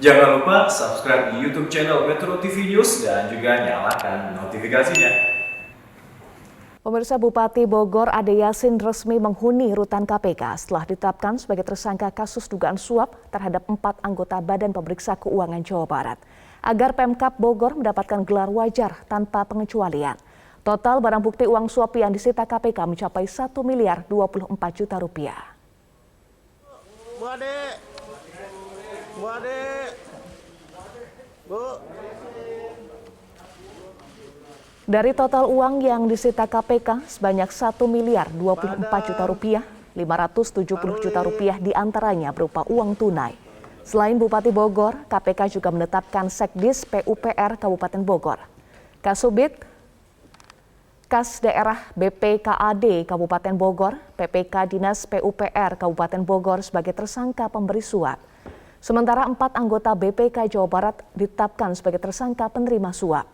Jangan lupa subscribe di YouTube channel Metro TV News dan juga nyalakan notifikasinya. Pemirsa, Bupati Bogor Ade Yasin resmi menghuni rutan KPK setelah ditetapkan sebagai tersangka kasus dugaan suap terhadap 4 anggota Badan Pemeriksa Keuangan Jawa Barat. Agar Pemkab Bogor mendapatkan gelar wajar tanpa pengecualian. Total barang bukti uang suap yang disita KPK mencapai 1 miliar 24 juta rupiah. Bu Ade, Bu Ade, Bu. Dari total uang yang disita KPK sebanyak 1 miliar 24 juta rupiah, 570 juta rupiah diantaranya berupa uang tunai. Selain Bupati Bogor, KPK juga menetapkan Sekdis PUPR Kabupaten Bogor, Kasubit, Kas Daerah BPKAD Kabupaten Bogor, PPK Dinas PUPR Kabupaten Bogor sebagai tersangka pemberi suap. Sementara 4 anggota BPK Jawa Barat ditetapkan sebagai tersangka penerima suap.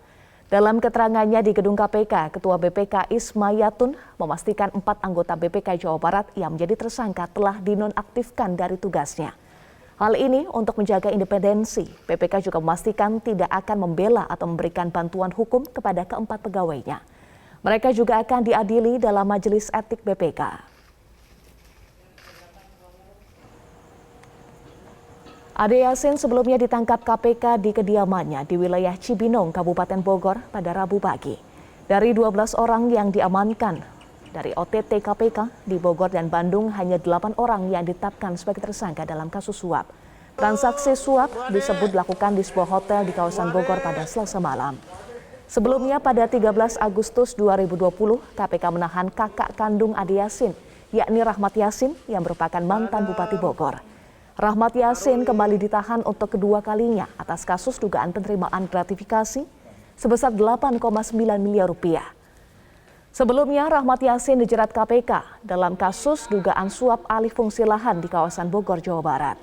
Dalam keterangannya di gedung KPK, Ketua BPK Ismayatun memastikan 4 anggota BPK Jawa Barat yang menjadi tersangka telah dinonaktifkan dari tugasnya. Hal ini untuk menjaga independensi. BPK juga memastikan tidak akan membela atau memberikan bantuan hukum kepada keempat pegawainya. Mereka juga akan diadili dalam Majelis Etik BPK. Ade Yasin sebelumnya ditangkap KPK di kediamannya di wilayah Cibinong, Kabupaten Bogor pada Rabu pagi. Dari 12 orang yang diamankan dari OTT KPK di Bogor dan Bandung, hanya 8 orang yang ditetapkan sebagai tersangka dalam kasus suap. Transaksi suap disebut dilakukan di sebuah hotel di kawasan Bogor pada Selasa malam. Sebelumnya pada 13 Agustus 2020, KPK menahan kakak kandung Ade Yasin, yakni Rahmat Yasin yang merupakan mantan Bupati Bogor. Rahmat Yasin kembali ditahan untuk kedua kalinya atas kasus dugaan penerimaan gratifikasi sebesar 8,9 miliar rupiah. Sebelumnya, Rahmat Yasin dijerat KPK dalam kasus dugaan suap alih fungsi lahan di kawasan Bogor, Jawa Barat.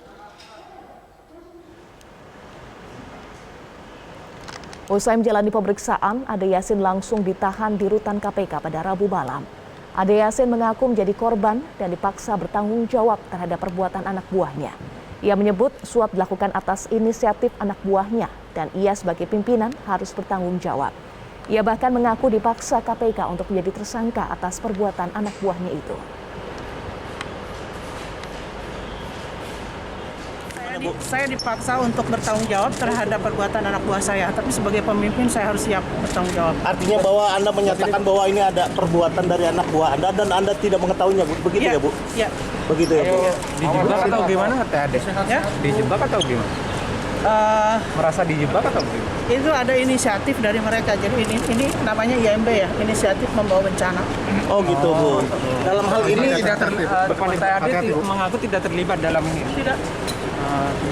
Usai menjalani pemeriksaan, Ade Yasin langsung ditahan di rutan KPK pada Rabu malam. Ade Yasin mengaku menjadi korban dan dipaksa bertanggung jawab terhadap perbuatan anak buahnya. Ia menyebut suap dilakukan atas inisiatif anak buahnya dan ia sebagai pimpinan harus bertanggung jawab. Ia bahkan mengaku dipaksa KPK untuk menjadi tersangka atas perbuatan anak buahnya itu. Saya dipaksa untuk bertanggung jawab terhadap perbuatan anak buah saya, tapi sebagai pemimpin saya harus siap bertanggung jawab. Artinya bahwa Anda menyatakan bahwa ini ada perbuatan dari anak buah Anda dan Anda tidak mengetahuinya, Bu. Begitu ya, Bu? Iya. Begitu ya, Bu? Dijebak atau gimana kata Ade? Ya? Dijebak atau gimana? Merasa dijebak atau gimana? Itu ada inisiatif dari mereka. Jadi ini namanya IMB ya, inisiatif membawa bencana. Oh gitu, Bu. Dalam hal ini Tidak terlibat. Ade mengaku tidak terlibat dalam ini.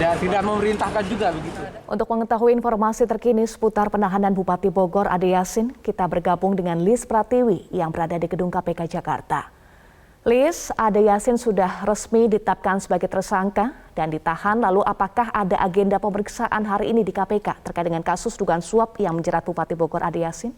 Tidak memerintahkan juga begitu. Untuk mengetahui informasi terkini seputar penahanan Bupati Bogor Ade Yasin, kita bergabung dengan Lis Pratiwi yang berada di gedung KPK Jakarta. Lis, Ade Yasin sudah resmi ditetapkan sebagai tersangka dan ditahan. Lalu apakah ada agenda pemeriksaan hari ini di KPK terkait dengan kasus dugaan suap yang menjerat Bupati Bogor Ade Yasin?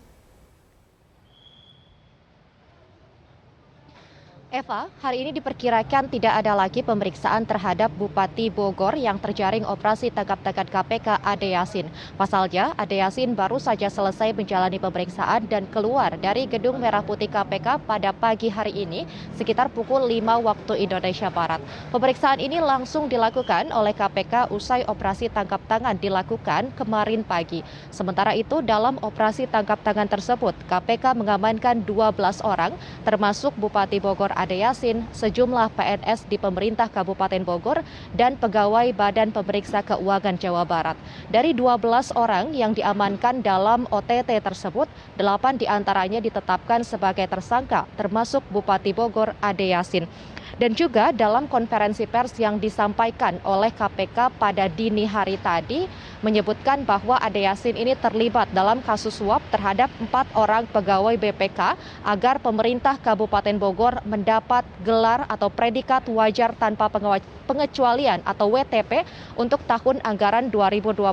Eva, hari ini diperkirakan tidak ada lagi pemeriksaan terhadap Bupati Bogor yang terjaring operasi tangkap tangan KPK Ade Yasin. Pasalnya, Ade Yasin baru saja selesai menjalani pemeriksaan dan keluar dari Gedung Merah Putih KPK pada pagi hari ini sekitar pukul 5 waktu Indonesia Barat. Pemeriksaan ini langsung dilakukan oleh KPK usai operasi tangkap tangan dilakukan kemarin pagi. Sementara itu, dalam operasi tangkap tangan tersebut, KPK mengamankan 12 orang termasuk Bupati Bogor Ade Yasin, sejumlah PNS di pemerintah Kabupaten Bogor, dan pegawai Badan Pemeriksa Keuangan Jawa Barat. Dari 12 orang yang diamankan dalam OTT tersebut, 8 diantaranya ditetapkan sebagai tersangka, termasuk Bupati Bogor Ade Yasin. Dan juga dalam konferensi pers yang disampaikan oleh KPK pada dini hari tadi, menyebutkan bahwa Ade Yasin ini terlibat dalam kasus suap terhadap 4 orang pegawai BPK agar pemerintah Kabupaten Bogor mendapat gelar atau predikat wajar tanpa pengecualian atau WTP untuk tahun anggaran 2021.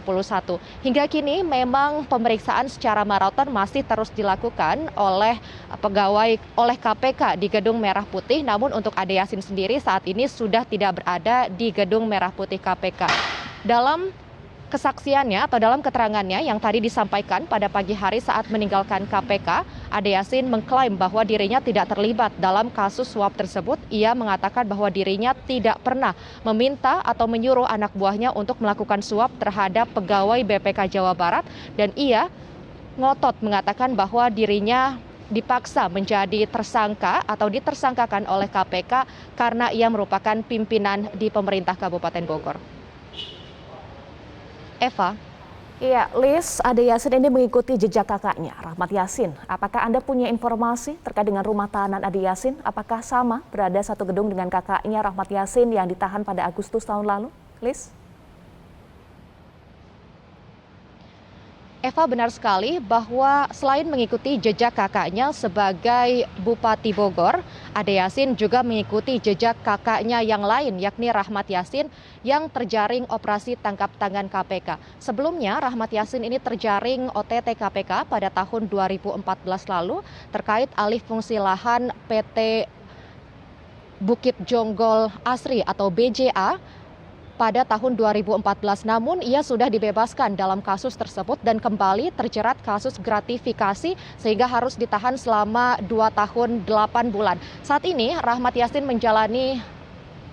Hingga kini memang pemeriksaan secara maraton masih terus dilakukan oleh KPK di Gedung Merah Putih, namun untuk Ade Yasin sendiri saat ini sudah tidak berada di Gedung Merah Putih KPK. Dalam kesaksiannya atau dalam keterangannya yang tadi disampaikan pada pagi hari saat meninggalkan KPK, Ade Yasin mengklaim bahwa dirinya tidak terlibat dalam kasus suap tersebut. Ia mengatakan bahwa dirinya tidak pernah meminta atau menyuruh anak buahnya untuk melakukan suap terhadap pegawai BPK Jawa Barat, dan ia ngotot mengatakan bahwa dirinya dipaksa menjadi tersangka atau ditersangkakan oleh KPK karena ia merupakan pimpinan di pemerintah Kabupaten Bogor. Eva. Iya, Liz, Ade Yasin ini mengikuti jejak kakaknya, Rahmat Yasin. Apakah Anda punya informasi terkait dengan rumah tahanan Ade Yasin? Apakah sama berada satu gedung dengan kakaknya Rahmat Yasin yang ditahan pada Agustus tahun lalu? Liz? Eva, benar sekali bahwa selain mengikuti jejak kakaknya sebagai Bupati Bogor, Ade Yasin juga mengikuti jejak kakaknya yang lain, yakni Rahmat Yasin yang terjaring operasi tangkap tangan KPK. Sebelumnya, Rahmat Yasin ini terjaring OTT KPK pada tahun 2014 lalu terkait alih fungsi lahan PT Bukit Jonggol Asri atau BJA pada tahun 2014, namun ia sudah dibebaskan dalam kasus tersebut dan kembali terjerat kasus gratifikasi sehingga harus ditahan selama 2 tahun 8 bulan. Saat ini Rahmat Yasin menjalani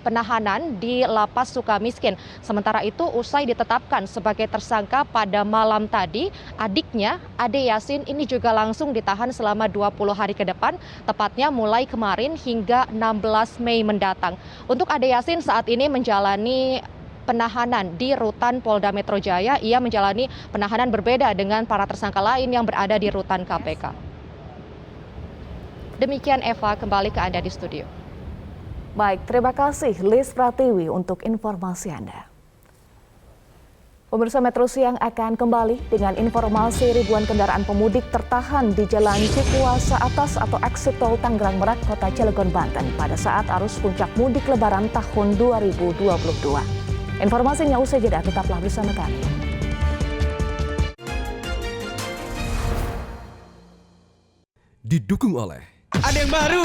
penahanan di Lapas Sukamiskin. Sementara itu usai ditetapkan sebagai tersangka pada malam tadi, adiknya Ade Yasin ini juga langsung ditahan selama 20 hari ke depan, tepatnya mulai kemarin hingga 16 Mei mendatang. Untuk Ade Yasin saat ini menjalani penahanan di Rutan Polda Metro Jaya. Ia menjalani penahanan berbeda dengan para tersangka lain yang berada di Rutan KPK. Demikian Eva, kembali ke Anda di studio. Baik, terima kasih Liz Pratiwi untuk informasi Anda. Pemirsa, Metro Siang akan kembali dengan informasi ribuan kendaraan pemudik tertahan di Jalan Cikuasa Atas atau exit tol Tangerang Merak, Kota Cilegon, Banten pada saat arus puncak mudik Lebaran tahun 2022. Informasinya usai jeda, tetaplah bersama kami. Didukung oleh ada yang baru.